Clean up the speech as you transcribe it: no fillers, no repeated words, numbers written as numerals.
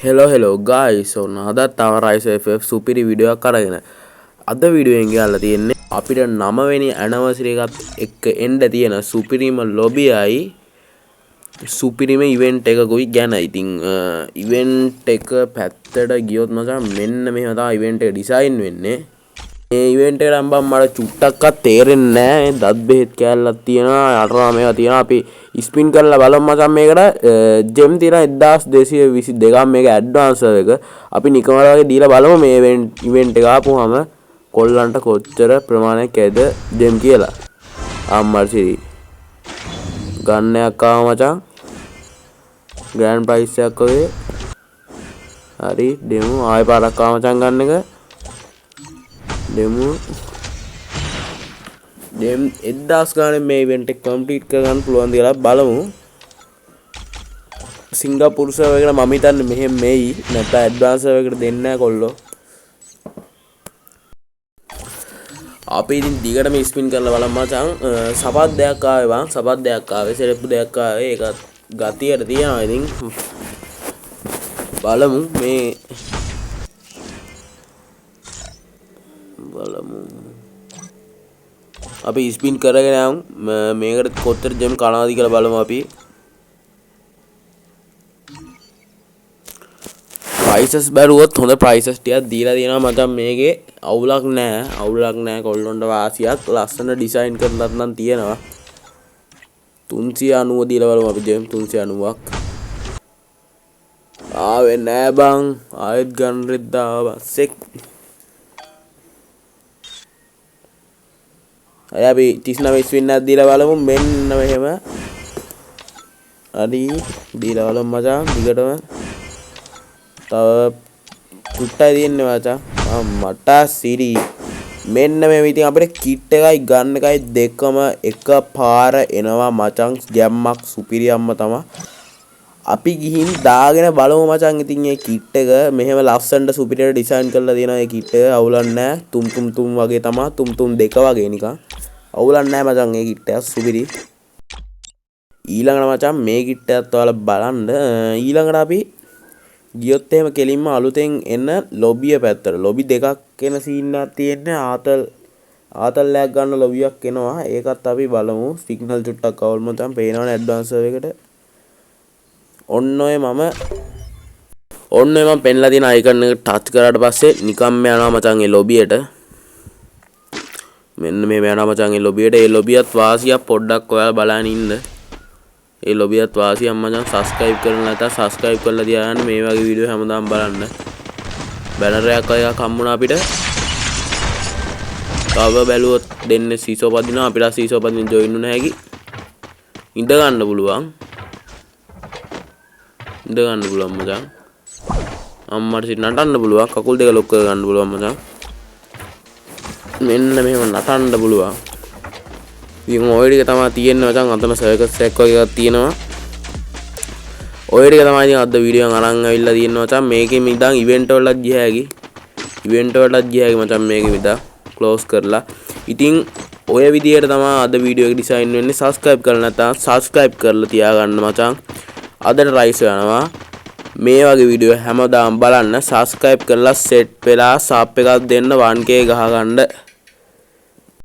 hello guys. ඔන්න අදත් තව Rise FF සුපිරි වීඩියෝ එකක් අරගෙන අද වීඩියෝ එකෙන් ගියාලා තියෙන්නේ අපිට 9 වෙනි ඇනිවර්සරි එකත් එක්ක එන්න තියෙන සුපිරිම ලොබියයි සුපිරිම ඉවෙන්ට් එකකුයි ගැන. ඉතින් ඉවෙන්ට් එක පැත්තට ගියොත් මචං මෙන්න මෙහෙම තමයි ඉවෙන්ට් එක ඩිසයින් වෙන්නේ. මේ ඉවෙන්ට් එකට නම් මට චුට්ටක්වත් තේරෙන්නේ නැහැ. දත් බෙහෙත් කෑල්ලක් තියෙනවා, යටරා මේවා තියෙනවා. අපි ස්පින් කරලා බලමු මචං මේකට ජෙම් තියෙනවා 1222ක් මේක ඇඩ්වාන්ස් එක. අපි නිකමල වගේ දීලා බලමු මේ ඉවෙන්ට් එක ආපුවාම කොල්ලන්ට කොච්චර ප්‍රමාණයක් ඇද ජෙම් කියලා. අම්මර්සිරි ගන්න එකක් ආවා මචං. ග්‍රෑන්ඩ් ප්‍රයිස් එකක් වගේ. හරි දෙමු ආයෙ පාරක් ආවා මචං ගන්න එක. දෙමු දෙම් 1000 ගානේ මේ ඉවෙන්ට් එක කම්ප්ලීට් කරගන්න පුළුවන් ද කියලා බලමු. සිංගප්පූරු සර්වර් එකට මම හිතන්නේ මෙහෙම මෙයි. නැත්නම් ඇඩ්වාන්ස් සර්වර් එකට දෙන්නේ නැහැ කොල්ලෝ. අපි ඉතින් දිගටම ස්පින් කරලා බලමු මචං. සපත් දෙයක් ආවේ වන්. සපත් දෙයක් ආවේ. සෙරෙප්පු දෙයක් ආවේ. ඒක ගතියට තියනවා. ඉතින් බලමු මේ බලමු අපි ස්පින් කරගෙන යමු. මේකට කොච්චර ජෙම් කනවාද කියලා බලමු අපි. ප්‍රයිසස් බැලුවොත් හොඳ ප්‍රයිසස් ටිකක් දීලා තියෙනවා මචං. මේකේ අවුලක් නැහැ කොල්ලොන්ට වාසියක්. ලස්සන ඩිසයින් කරලත් නම් තියෙනවා. 390 දීලා බලමු අපි ජෙම් 390ක්. ආවේ නෑ බං. ආයෙත් ගන්න රෙද්දා බස්සෙක්. අපි 39 ස්පින් එකක් දීලා බලමු. මෙන්න මෙහෙම. හරි දීලා බලමු මචං. දිගටම තව චුට්ටයි තියෙන්නේ මචං. මට සිරි මෙන්න මේ ඉතින් අපිට කිට් එකයි ගන්න එකයි දෙකම එකපාර එනවා මචං. ගැම්මක් සුපිරියම්ම තමයි. අපි ගිහින් දාගෙන බලමු මචං. ඉතින් මේ කිට් එක මෙහෙම ලස්සනට සුපිරියට ඩිසයින් කරලා තියෙනවා. මේ කිට් එක අවුලක් නැහැ. තුම් වගේ තමයි. තුම් දෙක වගේ නිකන්. අවුලක් නැහැ මචං. මේ කිට් එක සුපිරි. ඊළඟට මචං මේ කිට් එකත් ඔයාලා බලන්න. ඊළඟට අපි ගියොත් එහෙම කෙලින්ම අලුතෙන් එන ලොබිය පැත්තට. ලොබි දෙකක් එන සීන් එකක් තියෙන්නේ. ආතල්ලයක් ගන්න ලොබියක් එනවා. ඒකත් අපි බලමු. සිග්නල් චුට්ටක් අවුල් මචං පේනවනේ ඇඩ්වාන්ස් එකට. ඔන්න ඔය මම පෙන්ලා තියෙන අයිකන් එක ටච් කරාට පස්සේ නිකම්ම යනවා මචං ඒ ලොබියට. මෙන්න මේ යනවා මචං ඒ ලොබියට. ඒ ලොබියත් වාසියක් පොඩ්ඩක් ඔයාලා බලන්න ඉන්න. ඒ ලොබියත් වාසියක් මචං. සබ්ස්ක්‍රයිබ් කරලා නැත්නම් සබ්ස්ක්‍රයිබ් කරලා තියාගන්න. මේ වගේ වීඩියෝ හැමදාම බලන්න. බැනර් එකක් හම්බුණා අපිට. තව බැලුවොත් දෙන්නේ සීසෝ පදිනවා. අපිට සීසෝ පදින්න ජොයින් වුණ හැකි. ඉඳ ගන්න පුළුවන් මචං. අම්මට සිට නටන්න පුළුවන්. කකුල් දෙක ලොක් කර ගන්න පුළුවන් මචං. මෙන්න මෙහෙම නටන්න පුළුවන්. ඉතින් ඔය ටික තමයි තියෙන්නේ මචං. අතන සර්කස් එකක් වගේ එකක් තියෙනවා. ඔය ටික තමයි ඉතින් අද වීඩියෝ එක අරන් ආවිල්ලා තියෙනවා මචං. මේකෙම ඉඳන් ඉවෙන්ට් වලටත් ගියා හැකි. මචං මේකෙම ඉඳන් ක්ලෝස් කරලා. ඉතින් ඔය විදියට තමයි අද වීඩියෝ එක ඩිසයින් වෙන්නේ. සබ්ස්ක්‍රයිබ් කරලා නැත්නම් සබ්ස්ක්‍රයිබ් කරලා තියාගන්න මචං. අදට රයිස් යනවා. මේ වගේ වීඩියෝ හැමදාම බලන්න. සබස්ක්‍රයිබ් කරලා සෙට් වෙලා සබ් එකක් දෙන්න 1k ගහගන්න.